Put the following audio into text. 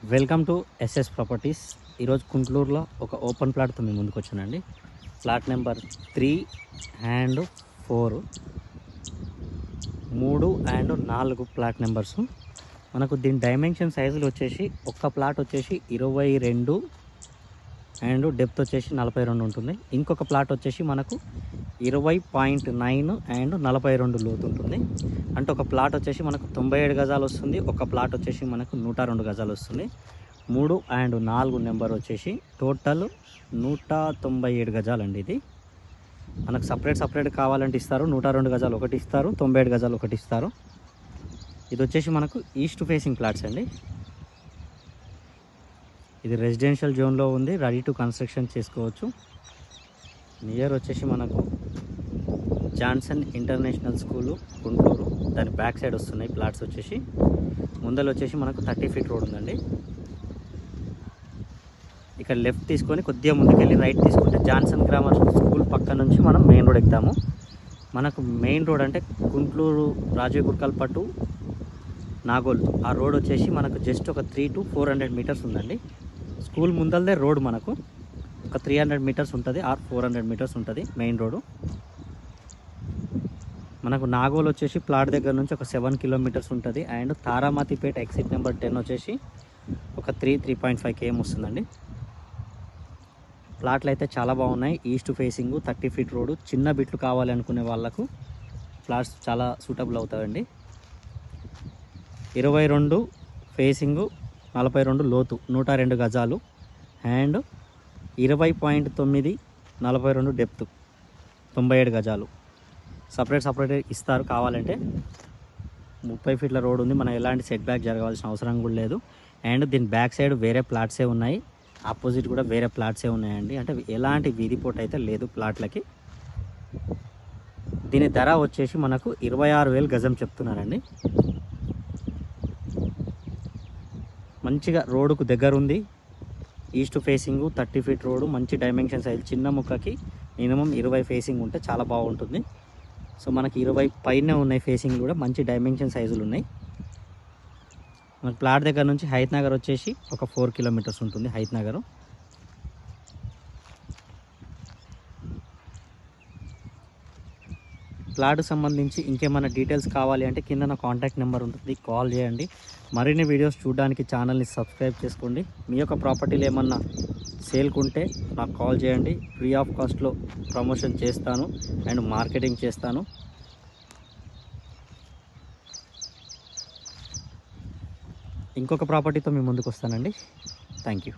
Welcome to SS properties. ఈరోజు కుంట్లూరులో ఒక open ప్లాట్తో మేము ముందుకు వచ్చానండి. Plot number 3 and 4, 3 and 4 plot numbers. మనకు దీని డైమెన్షన్ సైజులు వచ్చేసి ఒక్క ప్లాట్ వచ్చేసి 22 అండ్ డెప్త్ వచ్చేసి 42 ఉంటుంది. ఇంకొక ప్లాట్ వచ్చేసి మనకు 20.9 అండ్ 42 లోతు ఉంటుంది. అంటే ఒక ప్లాట్ వచ్చేసి మనకు 97 గజాలు వస్తుంది, ఒక ప్లాట్ వచ్చేసి మనకు 102 గజాలు వస్తుంది. 3 అండ్ 4 నెంబర్ వచ్చేసి టోటల్ 197 గజాలండి. ఇది మనకు సపరేట్ కావాలంటే ఇస్తారు. 102 గజాలు ఒకటి ఇస్తారు, 97 గజాలు ఒకటి ఇస్తారు. ఇది వచ్చేసి మనకు ఈస్ట్ ఫేసింగ్ ప్లాట్స్ అండి. ఇది రెసిడెన్షియల్ జోన్లో ఉంది, రెడీ టు కన్స్ట్రక్షన్ చేసుకోవచ్చు. నియర్ వచ్చేసి మనకు జాన్సన్ ఇంటర్నేషనల్ స్కూలు గుంటూరు, దాని బ్యాక్ సైడ్ వస్తున్నాయి ప్లాట్స్ వచ్చేసి. ముందర వచ్చేసి మనకు 30 ఫీట్ రోడ్ ఉందండి. ఇక్కడ లెఫ్ట్ తీసుకొని కొద్దిగా ముందుకెళ్ళి రైట్ తీసుకుంటే జాన్సన్ గ్రామర్ స్కూల్ పక్క నుంచి మనం మెయిన్ రోడ్ ఎక్కుతాము. మనకు మెయిన్ రోడ్ అంటే గుంటూరు రాజీవ్ గుర్కల్పట్టు నాగోల్, ఆ రోడ్ వచ్చేసి మనకు జస్ట్ ఒక 300 to 400 మీటర్స్ ఉందండి. స్కూల్ ముందలదే రోడ్ మనకు ఒక 300 మీటర్స్ ఉంటుంది ఆర్ 400 మీటర్స్ ఉంటుంది మెయిన్ రోడ్డు. మనకు నాగోల్ వచ్చేసి ప్లాట్ దగ్గర నుంచి ఒక 7 కిలోమీటర్స్ ఉంటుంది. అండ్ తారామతిపేట ఎగ్జిట్ నెంబర్ 10 వచ్చేసి ఒక 3.5 km వస్తుందండి. ప్లాట్లు అయితే చాలా బాగున్నాయి. East facing, 30 feet road. చిన్న బిట్లు కావాలనుకునే వాళ్ళకు ప్లాట్స్ చాలా సూటబుల్ అవుతాయండి. 22 ఫేసింగు, 42 లోతు, 102 గజాలు అండ్ 20.9, 42 డెప్త్, 97 గజాలు. సపరేట్ ఇస్తారు. కావాలంటే 30 ఫీట్ల రోడ్ ఉంది. మనం ఎలాంటి సెట్ బ్యాక్ జరగాల్సిన అవసరం కూడా లేదు. అండ్ దీని బ్యాక్ సైడ్ వేరే ప్లాట్సే ఉన్నాయి, ఆపోజిట్ కూడా వేరే ప్లాట్సే ఉన్నాయండి. అంటే ఎలాంటి వీధిపోటు అయితే లేదు ప్లాట్లకి. దీని ధర వచ్చేసి మనకు 26,000 గజం చెప్తున్నారండి. మంచిగా రోడ్డుకు దగ్గర ఉంది. ఈస్ట్ ఫేసింగ్, 30 ఫీట్ రోడ్డు, మంచి డైమెన్షన్ సైజ్. చిన్న ముక్కకి మినిమం 20 ఫేసింగ్ ఉంటే చాలా బాగుంటుంది. సో మనకి 20 పైన ఉన్నాయి ఫేసింగ్ కూడా, మంచి డైమెన్షన్ సైజులు ఉన్నాయి. మనకి ప్లాట్ దగ్గర నుంచి హైత్ నగర్ వచ్చేసి ఒక 4 కిలోమీటర్స్ ఉంటుంది. హైత్ నగర్ ప్లాట్ సంబంధించి ఇంకేమైనా డీటెయిల్స్ కావాలి అంటే కింద నా కాంటాక్ట్ నెంబర్ ఉంటుంది, కాల్ చేయండి. మరిన్ని వీడియోస్ చూడడానికి ఛానల్ని సబ్స్క్రైబ్ చేసుకోండి. మీ యొక్క ప్రాపర్టీలు ఏమన్నా సేల్కుంటే నాకు కాల్ చేయండి. ఫ్రీ ఆఫ్ కాస్ట్లో ప్రమోషన్ చేస్తాను అండ్ మార్కెటింగ్ చేస్తాను. ఇంకొక ప్రాపర్టీతో మీ ముందుకు వస్తానండి. Thank you.